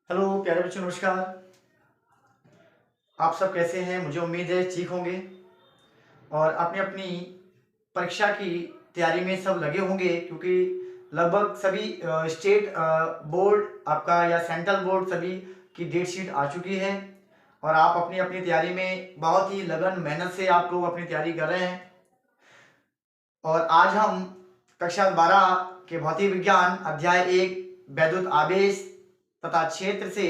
Hello प्यारे बच्चों, नमस्कार। आप सब कैसे हैं? मुझे उम्मीद है ठीक होंगे और अपनी अपनी परीक्षा की तैयारी में सब लगे होंगे, क्योंकि लगभग सभी स्टेट बोर्ड आपका या सेंट्रल बोर्ड सभी की डेट शीट आ चुकी है और आप अपनी अपनी तैयारी में बहुत ही लगन मेहनत से आप लोग अपनी तैयारी कर रहे हैं। और आज हम कक्षा 12 के भौतिक विज्ञान अध्याय 1 वैद्युत आवेश तथा क्षेत्र से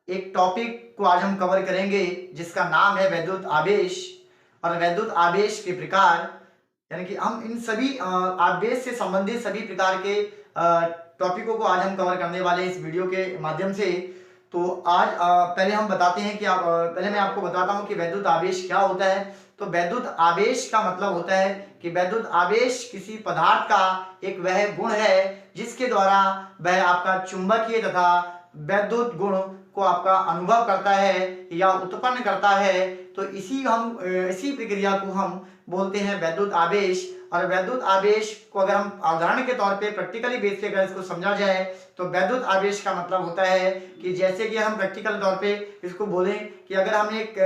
एक टॉपिक को आज हम कवर करेंगे, जिसका नाम है वैद्युत आवेश और वैद्युत आवेश के प्रकार। यानी कि हम इन सभी आवेश से संबंधित सभी प्रकार के टॉपिकों को आज हम कवर करने वाले हैं इस वीडियो के माध्यम से। तो आज पहले हम बताते हैं कि पहले मैं आपको बताता हूं कि वैद्युत आवेश क्या होता है। तो वैद्युत आवेश का मतलब होता है कि वैद्युत आवेश किसी पदार्थ का एक वह गुण है जिसके द्वारा वह आपका चुंबकीय तथा वैद्युत गुण को आपका अनुभव करता है या उत्पन्न करता है। तो इसी प्रक्रिया को हम बोलते हैं वैद्युत आवेश। और वैद्युत आवेश को अगर हम उदाहरण के तौर पे प्रैक्टिकली बेस पे अगर इसको समझा जाए तो वैद्युत आवेश का मतलब होता है कि जैसे कि हम प्रैक्टिकल तौर पे इसको बोलें कि अगर हमने एक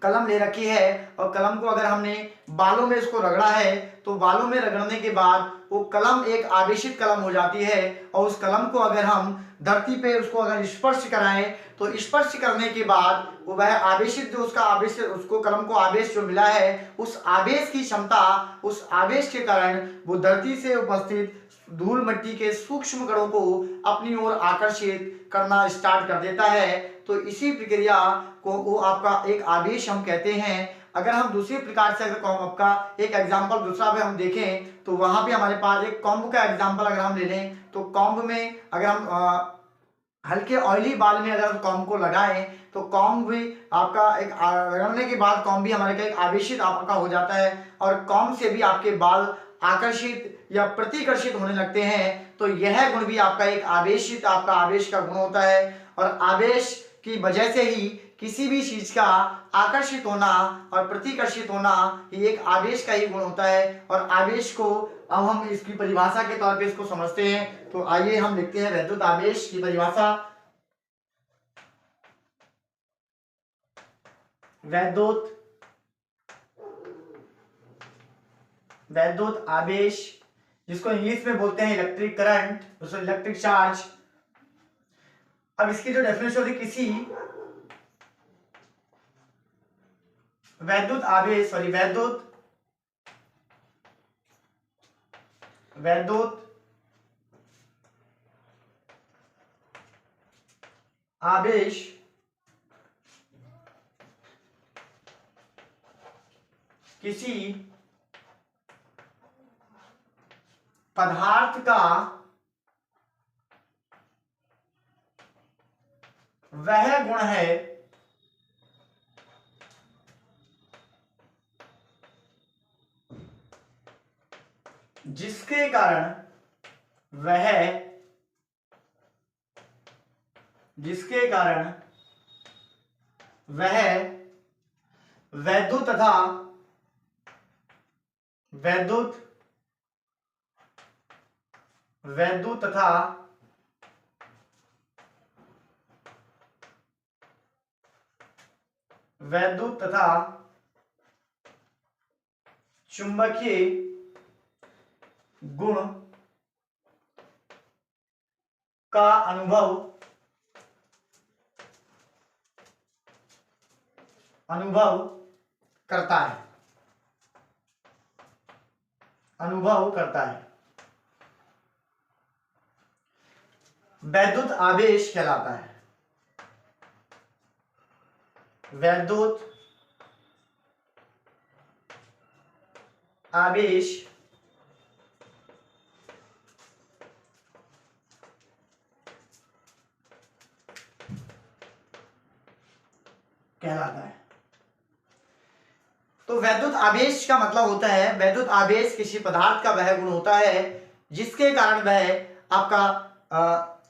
कलम ले रखी है और कलम को अगर हमने बालों में इसको रगड़ा है तो बालों में रगड़ने के बाद वो कलम एक आवेशित कलम हो जाती है। और उस कलम को अगर हम धरती पे उसको अगर स्पर्श कराएं तो स्पर्श करने के बाद वो वह आवेशित जो उसका आवेश उसको कलम को आवेश जो मिला है उस आवेश की क्षमता उस आवेश के कारण वो धरती से उपस्थित धूल मिट्टी के सूक्ष्म कणों को अपनी ओर आकर्षित करना स्टार्ट कर देता है। तो इसी प्रक्रिया को वो आपका एक आवेश हम कहते हैं। अगर हम दूसरी प्रकार से अगर आपका एक एग्जांपल दूसरा पे हम देखें तो वहां पे हमारे पास एक कॉम्ब का एग्जांपल अगर हम ले लें तो कॉम्ब में अगर हम हल्के ऑयली बाल में अगर कॉम्ब को लगाएं तो कॉम्ब भी आपका एक रगड़ने के बाद कॉम्ब भी हमारे का एक आवेशित आपका हो जाता है और कॉम्ब से भी आपके बाल आकर्षित या प्रतिकर्षित होने लगते हैं। तो यह गुण भी आपका एक आवेशित आपका आवेश का गुण होता है। और आवेश की वजह से ही किसी भी चीज का आकर्षित होना और प्रतिकर्षित होना ये एक आवेश का ही गुण होता है। और आवेश को अब हम इसकी परिभाषा के तौर पे इसको समझते हैं। तो आइए हम लिखते हैं वैद्युत आवेश की परिभाषा। वैद्युत वैद्युत आवेश जिसको इंग्लिश में बोलते हैं इलेक्ट्रिक करंट, उसको इलेक्ट्रिक चार्ज। अब इसकी जो डेफिनेशन होती है किसी वैद्युत आवेश वैद्युत आवेश किसी पदार्थ का वह गुण है जिसके कारण वह वैद्युत तथा वैद्युत वैद्युत तथा वैद्युत तथा चुंबकीय गुण का अनुभव करता है वैद्युत आवेश कहलाता है। वैद्युत आवेश कहलाता है। तो वैद्युत आवेश का मतलब होता है वैद्युत आवेश किसी पदार्थ का वह गुण होता है जिसके कारण वह आपका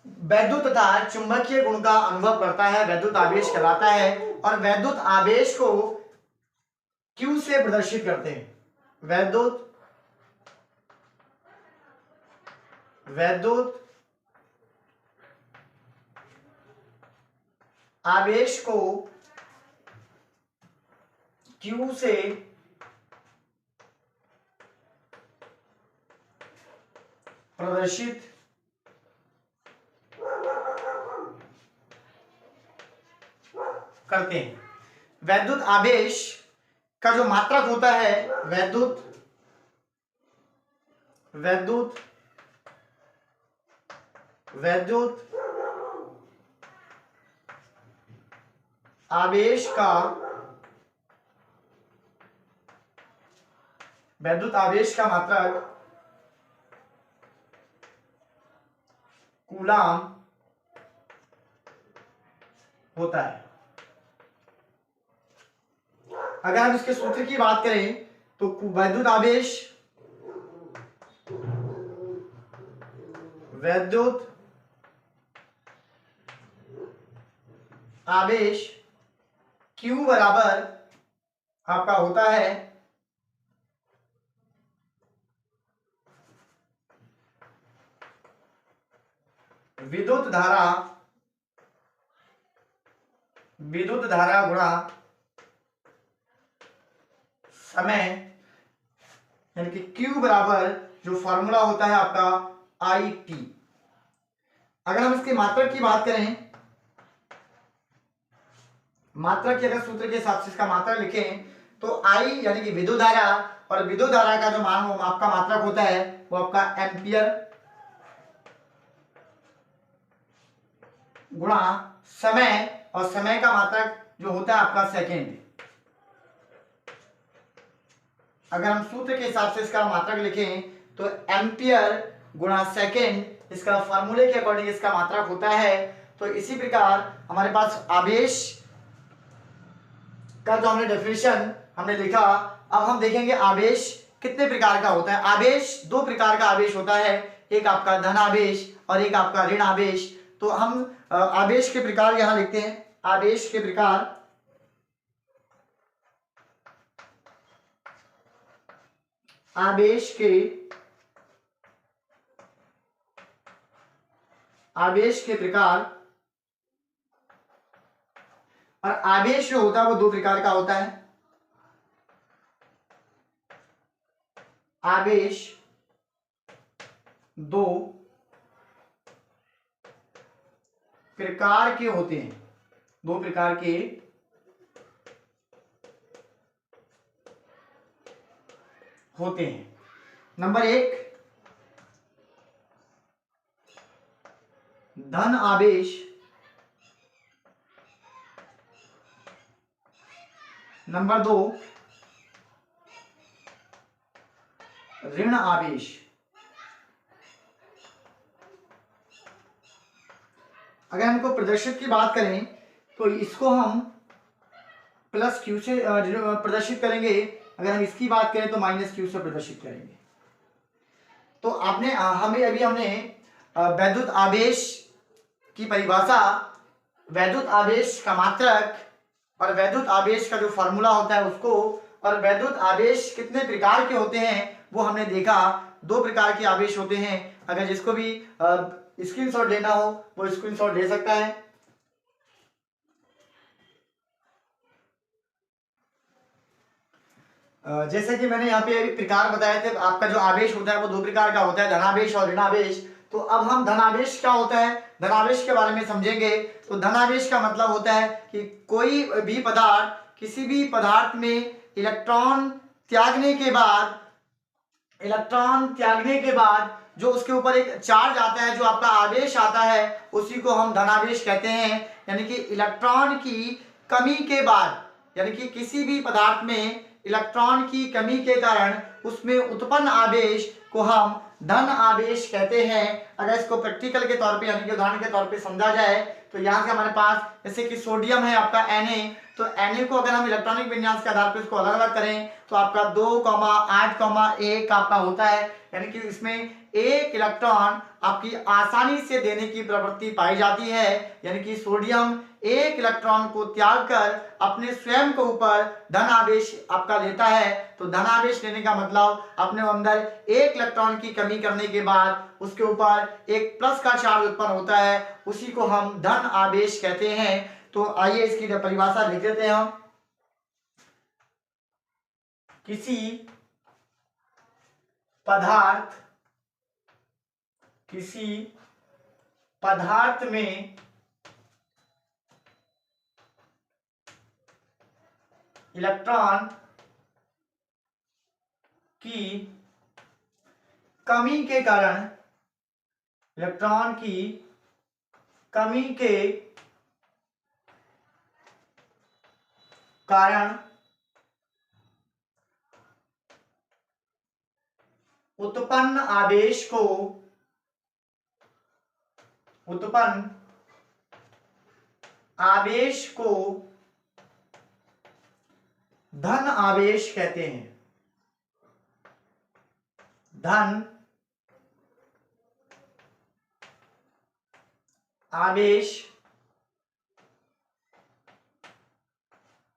वैद्युत तथा चुंबकीय गुण का अनुभव करता है, वैद्युत आवेश कहलाता है। और वैद्युत आवेश को Q से प्रदर्शित करते हैं। वैद्युत आवेश को Q से प्रदर्शित करते हैं। वैद्युत आवेश का जो मात्रक होता है, वैद्युत आवेश का मात्रक कूलाम होता है। अगर हम इसके सूत्र की बात करें तो वैद्युत आवेश Q बराबर आपका होता है विद्युत धारा गुणा समय, यानी कि Q बराबर जो फॉर्मूला होता है आपका IT। अगर हम इसके मात्रक की बात करें, मात्रक की अगर सूत्र के हिसाब से इसका मात्रक लिखें तो I यानी कि विद्युत धारा, और विद्युत धारा का जो मान हो आपका मात्रक होता है वो आपका एम्पियर गुणा समय, और समय का मात्रक जो होता है आपका सेकेंड। अगर हम सूत्र के हिसाब से इसका मात्रक लिखें तो एम्पियर गुणा सेकेंड, इसका फॉर्मूले के अकॉर्डिंग इसका मात्रक होता है। तो इसी प्रकार हमारे पास आवेश का जो हमने डेफिनेशन हमने लिखा, अब हम देखेंगे आवेश कितने प्रकार का होता है। आवेश दो प्रकार का आवेश होता है, एक आपका धन आवेश और एक आपका ऋण आवेश। तो हम आवेश के प्रकार यहां लिखते हैं। आवेश के प्रकार, आवेश के प्रकार, और आवेश जो होता है वो दो प्रकार का होता है। आवेश दो प्रकार के होते हैं, दो प्रकार के होते हैं। नंबर एक, धन आवेश। नंबर दो, ऋण आवेश। अगर हमको प्रदर्शित की बात करें तो इसको हम प्लस Q से प्रदर्शित करेंगे, अगर हम इसकी बात करें तो माइनस Q से प्रदर्शित करेंगे। तो हमने वैद्युत आवेश की परिभाषा, वैद्युत आवेश का मात्रक और वैद्युत आवेश का जो फॉर्मूला होता है उसको, और वैद्युत आवेश कितने प्रकार के होते हैं वो हमने देखा। दो प्रकार के आवेश होते हैं। अगर जिसको भी स्क्रीनशॉट लेना हो वो स्क्रीनशॉट ले सकता है। जैसे कि मैंने यहाँ पे प्रकार बताए थे, आपका जो आवेश होता है वो दो प्रकार का होता है, धनावेश और ऋणावेश। तो अब हम धनावेश क्या होता है, धनावेश के बारे में समझेंगे। तो धनावेश का मतलब होता है कि कोई भी पदार्थ, किसी भी पदार्थ में इलेक्ट्रॉन त्यागने के बाद जो उसके ऊपर एक चार्ज आता है, जो आपका आवेश आता है, उसी को हम धनावेश कहते हैं। यानी कि इलेक्ट्रॉन की कमी के बाद, यानी कि किसी भी पदार्थ में इलेक्ट्रॉन की कमी के कारण उसमें उत्पन्न आवेश को हम धन आवेश कहते हैं। अगर इसको प्रैक्टिकल के तौर पे, यानी कि उदाहरण के तौर पे समझा जाए तो यहाँ से हमारे पास जैसे कि सोडियम है आपका Na, तो Na को अगर हम इलेक्ट्रॉनिक विन्यास के आधार पर इसको अलग अलग करें तो आपका 2,8,1 आपका होता है। यानी कि इसमें एक इलेक्ट्रॉन आपकी आसानी से देने की प्रवृत्ति पाई जाती है। यानी कि सोडियम एक इलेक्ट्रॉन को त्याग कर अपने स्वयं के ऊपर धन आवेश आपका लेता है। तो धन आवेश लेने का मतलब अपने अंदर एक इलेक्ट्रॉन की कमी करने के बाद उसके ऊपर एक प्लस का चार्ज उत्पन्न होता है, उसी को हम धन आवेश कहते हैं। तो आइए इसकी परिभाषा लिख देते हैं हम। किसी पदार्थ में इलेक्ट्रॉन की कमी के कारण उत्पन्न आवेश को धन आवेश कहते हैं। धन आवेश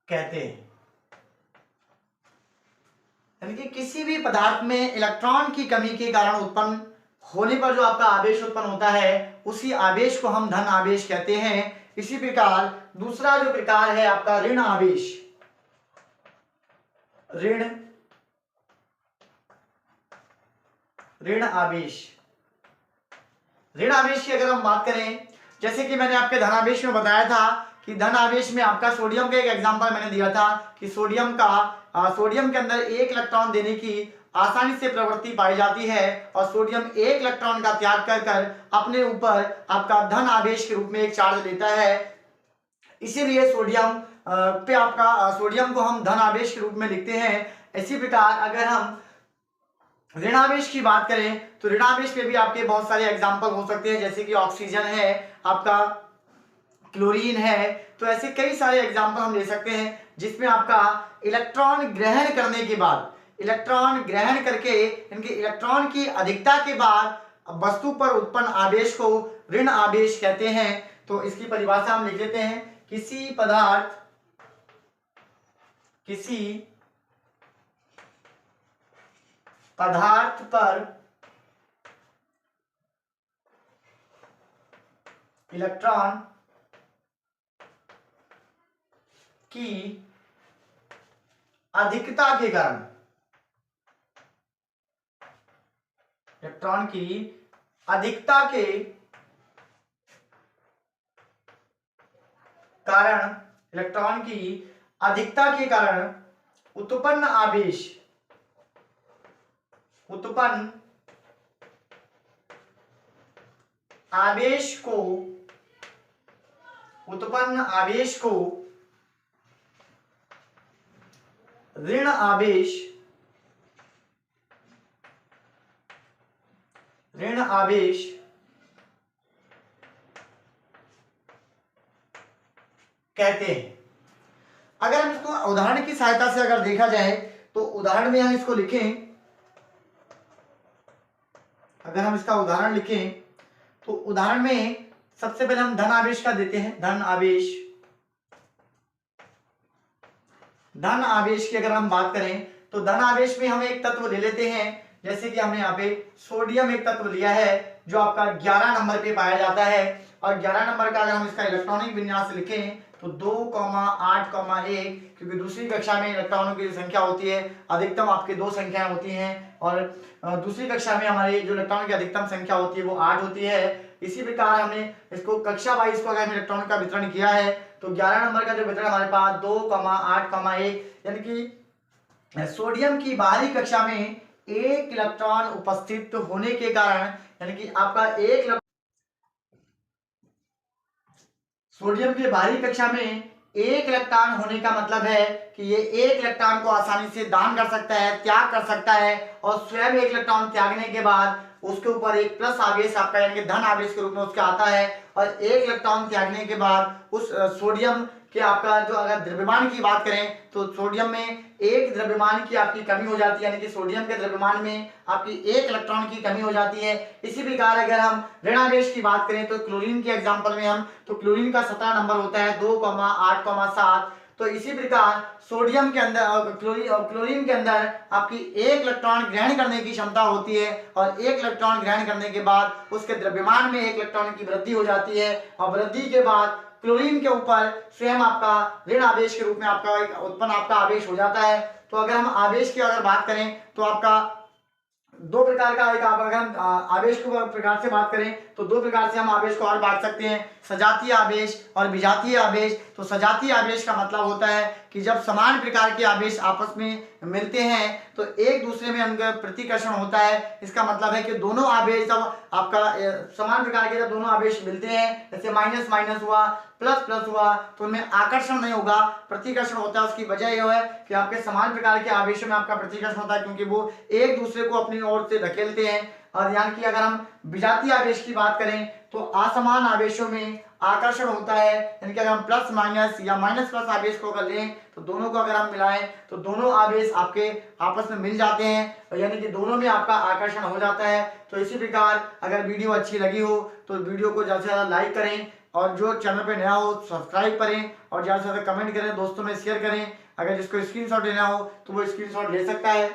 कहते हैं। यानी कि किसी भी पदार्थ में इलेक्ट्रॉन की कमी के कारण उत्पन्न होने पर जो आपका आवेश उत्पन्न होता है उसी आवेश को हम धन आवेश कहते हैं। इसी प्रकार दूसरा जो प्रकार है आपका ऋण आवेश। ऋण आवेश की अगर हम बात करें, जैसे कि मैंने आपके धनावेश में बताया था कि धनावेश में आपका सोडियम का एक एग्जांपल मैंने दिया था कि सोडियम के अंदर एक इलेक्ट्रॉन देने की आसानी से प्रवृत्ति पाई जाती है और सोडियम एक इलेक्ट्रॉन का त्याग कर अपने ऊपर आपका धन आवेश के रूप में एक चार्ज लेता है। इसीलिए सोडियम को हम धन आवेश के रूप में लिखते हैं। इसी प्रकार अगर हम ऋणावेश की बात करें तो ऋणावेश पे भी आपके बहुत सारे एग्जाम्पल हो सकते हैं, जैसे कि ऑक्सीजन है, आपका क्लोरीन है। तो ऐसे कई सारे एग्जाम्पल हम ले सकते हैं जिसमें आपका इलेक्ट्रॉन ग्रहण करके इनके इलेक्ट्रॉन की अधिकता के बाद वस्तु पर उत्पन्न आवेश को ऋण आवेश कहते हैं। तो इसकी परिभाषा हम लिख लेते हैं। किसी पदार्थ पर इलेक्ट्रॉन की अधिकता के कारण उत्पन्न आवेश को ऋण आवेश कहते हैं। अगर हम इसको उदाहरण की सहायता से अगर देखा जाए तो उदाहरण में हम इसको लिखें, अगर हम इसका उदाहरण लिखें तो उदाहरण में सबसे पहले हम धन आवेश का देते हैं। धन आवेश की अगर हम बात करें तो धन आवेश में हम एक तत्व ले लेते हैं, जैसे कि हमने यहाँ पे सोडियम एक तत्व लिया है जो आपका 11 नंबर पे पाया जाता है। और 11 नंबर का अगर हम इसका इलेक्ट्रॉनिक विन्यास लिखें तो 2,8,1, क्योंकि दूसरी कक्षा में इलेक्ट्रॉनों की संख्या होती है अधिकतम आपके 2 संख्याएं होती हैं और दूसरी कक्षा में हमारी जो इलेक्ट्रॉन की अधिकतम संख्या होती है वो 8 होती है। इसी प्रकार हमने इसको कक्षा वाइज को अगर इलेक्ट्रॉन का वितरण किया है तो 11 नंबर का जो वितरण हमारे पास 2,8,1, यानी कि सोडियम की बाहरी कक्षा में एक इलेक्ट्रॉन उपस्थित होने के कारण, यानी कि आपका सोडियम के बाहरी कक्षा में एक इलेक्ट्रॉन होने का मतलब है कि ये एक इलेक्ट्रॉन को आसानी से दान कर सकता है, त्याग कर सकता है और स्वयं एक इलेक्ट्रॉन त्यागने के बाद उसके ऊपर एक प्लस आवेश आपका यानी कि धन आवेश के रूप में उसका आता है। और एक इलेक्ट्रॉन त्यागने के बाद उस सोडियम के आपका जो अगर द्रव्यमान की बात करें तो सोडियम में एक द्रव्यमान की आपकी कमी हो जाती है, यानी कि सोडियम के द्रव्यमान में आपकी एक इलेक्ट्रॉन की कमी हो जाती है। इसी प्रकार अगर हम ऋणावेश की बात करें तो क्लोरीन के एग्जांपल में हम तो क्लोरीन का 17 नंबर होता है 2,8,7। तो इसी प्रकार सोडियम के अंदर क्लोरीन के अंदर आपकी एक इलेक्ट्रॉन ग्रहण करने की क्षमता होती है और एक इलेक्ट्रॉन ग्रहण करने के बाद उसके द्रव्यमान में एक इलेक्ट्रॉन की वृद्धि हो जाती है और वृद्धि के बाद क्लोरीन के ऊपर स्वयं आपका ऋण आवेश के रूप में आपका एक उत्पन्न आपका आवेश हो जाता है। तो अगर हम आवेश की अगर बात करें तो आपका दो प्रकार का एक आप अगर हम आवेश को प्रकार से बात करें तो दो प्रकार से हम आवेश को और बांट सकते हैं, सजातीय आवेश और विजातीय आवेश। तो सजातीय आवेश का मतलब होता है कि जब समान प्रकार के आवेश आपस में मिलते हैं तो एक दूसरे में उनका प्रतिकर्षण होता है। इसका मतलब है कि दोनों आवेश जब आपका समान प्रकार के जब दोनों आवेश मिलते हैं, जैसे माइनस माइनस हुआ प्लस प्लस हुआ, तो उनमें आकर्षण नहीं होगा, प्रतिकर्षण होता है। उसकी वजह यह है कि आपके समान प्रकार के आवेशों में आपका प्रतिकर्षण होता है क्योंकि वो एक दूसरे को अपनी ओर से धकेलते हैं। और यानी कि अगर हम विजातीय आवेश की बात करें तो असमान आवेशों में आकर्षण होता है, यानी कि अगर हम प्लस माइनस या माइनस प्लस आवेश को अगर लें तो दोनों को अगर हम मिलाएं तो दोनों आवेश आपके आपस में मिल जाते हैं, यानी कि दोनों में आपका आकर्षण हो जाता है। तो इसी प्रकार अगर वीडियो अच्छी लगी हो तो वीडियो को ज़्यादा से ज़्यादा लाइक करें और जो चैनल पे नया हो सब्सक्राइब करें और ज़्यादा से ज़्यादा कमेंट करें, दोस्तों में शेयर करें। अगर जिसको स्क्रीनशॉट लेना हो तो वो स्क्रीनशॉट ले सकता है।